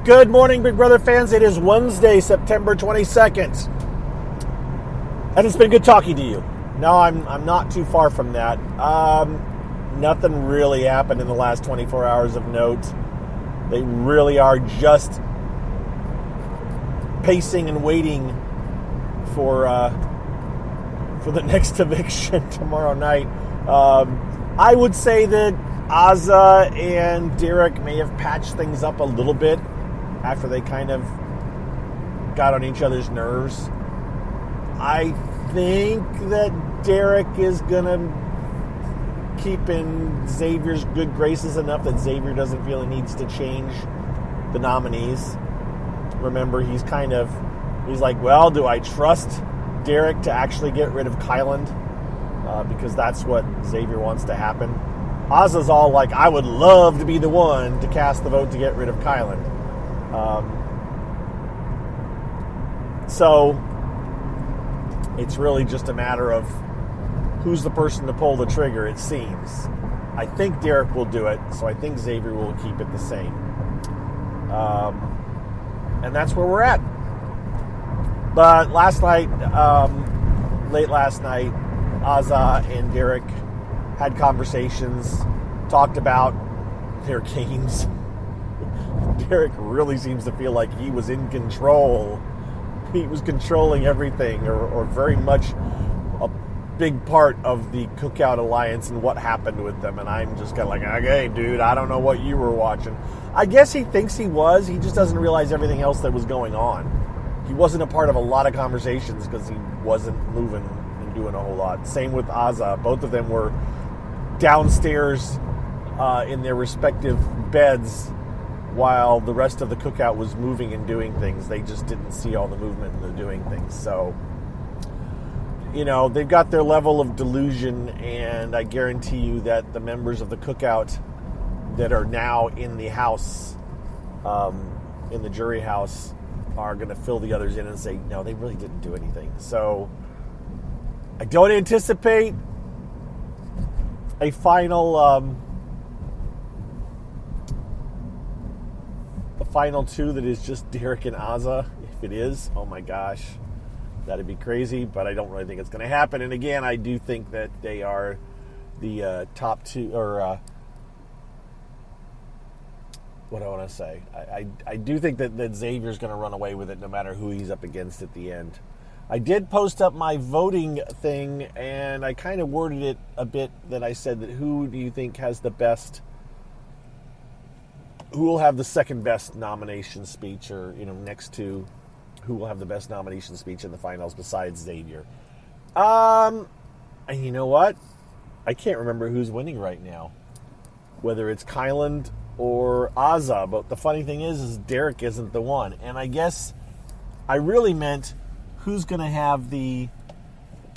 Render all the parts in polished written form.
Good morning, Big Brother fans. It is Wednesday, September 22nd. And it's been good talking to you. No, I'm not too far from that. Nothing really happened in the last 24 hours of note. They really are just pacing and waiting for the next eviction tomorrow night. I would say that Azah and Derek may have patched things up a little bit after they kind of got on each other's nerves. I think that Derek is going to keep in Xavier's good graces enough that Xavier doesn't feel he needs to change the nominees. Remember, he's like, well, do I trust Derek to actually get rid of Kyland? Because that's what Xavier wants to happen. Azah's all like, I would love to be the one to cast the vote to get rid of Kyland. So it's really just a matter of who's the person to pull the trigger, it seems. I think Derek will do it, so I think Xavier will keep it the same. And that's where we're at. But last night, late last night, Azah and Derek had conversations, talked about their games. Derek really seems to feel like he was in control. He was controlling everything, or very much a big part of the Cookout Alliance and what happened with them. And I'm just kind of like, okay, dude, I don't know what you were watching. I guess he thinks he was. He just doesn't realize everything else that was going on. He wasn't a part of a lot of conversations because he wasn't moving and doing a whole lot. Same with Azah. Both of them were downstairs in their respective beds while the rest of the cookout was moving and doing things. They just didn't see all the movement and the doing things. So, they've got their level of delusion, and I guarantee you that the members of the cookout that are now in the house, in the jury house, are going to fill the others in and say, no, they really didn't do anything. So I don't anticipate a final final two that is just Derek and Azah. If it is, oh my gosh, that'd be crazy, but I don't really think it's going to happen. And again, I do think that they are the top two, or what do I want to say? I do think that Xavier's going to run away with it no matter who he's up against at the end. I did post up my voting thing, and I kind of worded it a bit that I said that who do you think has the best, who will have the second best nomination speech, or, next to who will have the best nomination speech in the finals besides Xavier. And you know what? I can't remember who's winning right now, whether it's Kyland or Azah. But the funny thing is Derek isn't the one. And I guess I really meant who's going to have the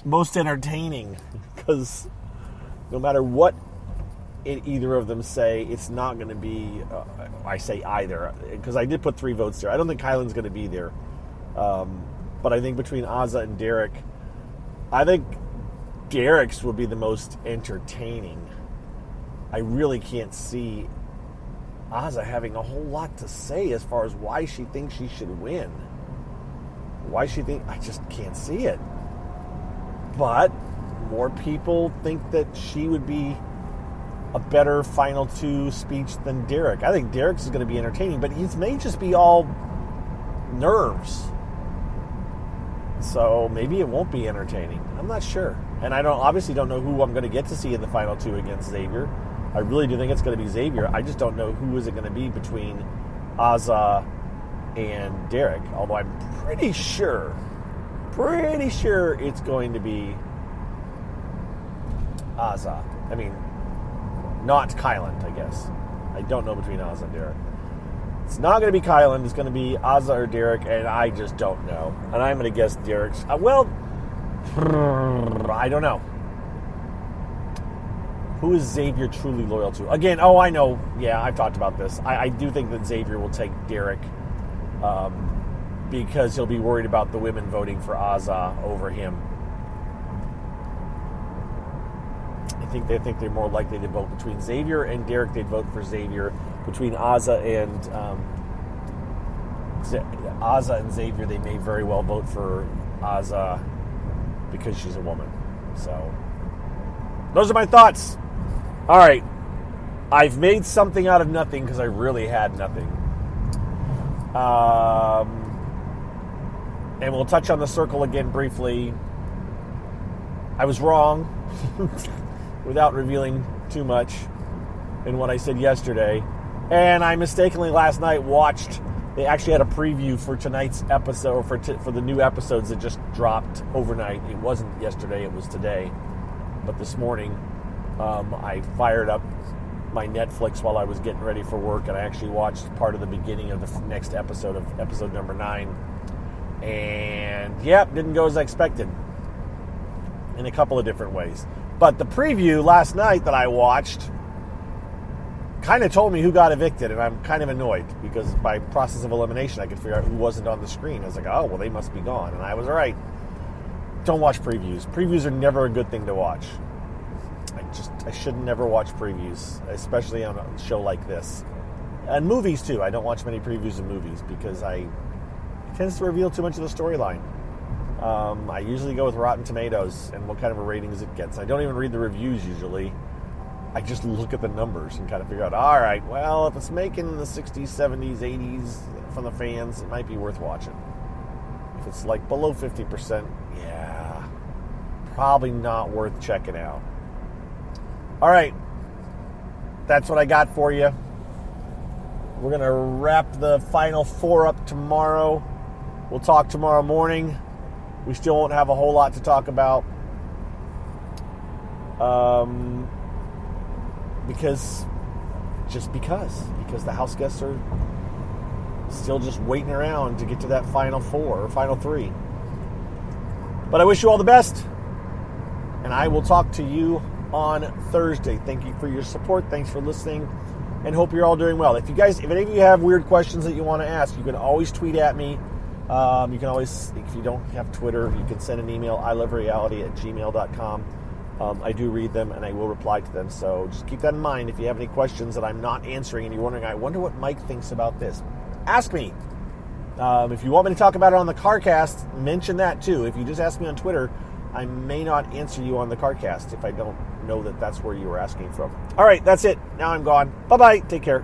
most entertaining, because no matter what either of them say, it's not going to be, I say either, because I did put 3 votes there. I don't think Kyland's going to be there. But I think between Azah and Derek, I think Derek's will be the most entertaining. I really can't see Azah having a whole lot to say as far as why she thinks she should win. I just can't see it. But more people think that she would be a better final two speech than Derek. I think Derek's is going to be entertaining, but his may just be all nerves. So maybe it won't be entertaining. I'm not sure. And I obviously don't know who I'm going to get to see in the final two against Xavier. I really do think it's going to be Xavier. I just don't know who is it going to be between Azah and Derek. Although I'm pretty sure it's going to be Azah. I mean, not Kyland, I guess. I don't know between Azah and Derek. It's not going to be Kyland. It's going to be Azah or Derek, and I just don't know. And I'm going to guess Derek's. I don't know. Who is Xavier truly loyal to? Again, I know. Yeah, I've talked about this. I do think that Xavier will take Derek because he'll be worried about the women voting for Azah over him. I think they're more likely to vote between Xavier and Derek. They'd vote for Xavier. Between Azah and Azah and Xavier, they may very well vote for Azah because she's a woman. So, those are my thoughts. All right. I've made something out of nothing because I really had nothing. And we'll touch on the circle again briefly. I was wrong without revealing too much in what I said yesterday. And I mistakenly last night watched, they actually had a preview for tonight's episode, for the new episodes that just dropped overnight. It wasn't yesterday, it was today. But this morning, I fired up my Netflix while I was getting ready for work, and I actually watched part of the beginning of the next episode of episode number 9. And, yep, didn't go as I expected in a couple of different ways. But the preview last night that I watched kind of told me who got evicted, and I'm kind of annoyed because by process of elimination I could figure out who wasn't on the screen. I was like, oh, well, they must be gone. And I was right. Don't watch previews. Previews are never a good thing to watch. I should never watch previews, especially on a show like this. And movies, too. I don't watch many previews of movies because it tends to reveal too much of the storyline. I usually go with Rotten Tomatoes and what kind of a ratings it gets. I don't even read the reviews usually. I just look at the numbers and kind of figure out, all right, well, if it's making the 60s, 70s, 80s from the fans, it might be worth watching. If it's like below 50%, yeah, probably not worth checking out. All right, that's what I got for you. We're going to wrap the Final Four up tomorrow. We'll talk tomorrow morning. We still won't have a whole lot to talk about. Because the house guests are still just waiting around to get to that Final Four or Final Three. But I wish you all the best, and I will talk to you on Thursday. Thank you for your support. Thanks for listening, and hope you're all doing well. If any of you have weird questions that you want to ask, you can always tweet at me. You can always, if you don't have Twitter, you can send an email, ilovereality@gmail.com. I do read them, and I will reply to them. So just keep that in mind. If you have any questions that I'm not answering and you're wondering, I wonder what Mike thinks about this, ask me. If you want me to talk about it on the CarCast, mention that too. If you just ask me on Twitter, I may not answer you on the CarCast if I don't know that that's where you were asking from. All right, that's it. Now I'm gone. Bye-bye. Take care.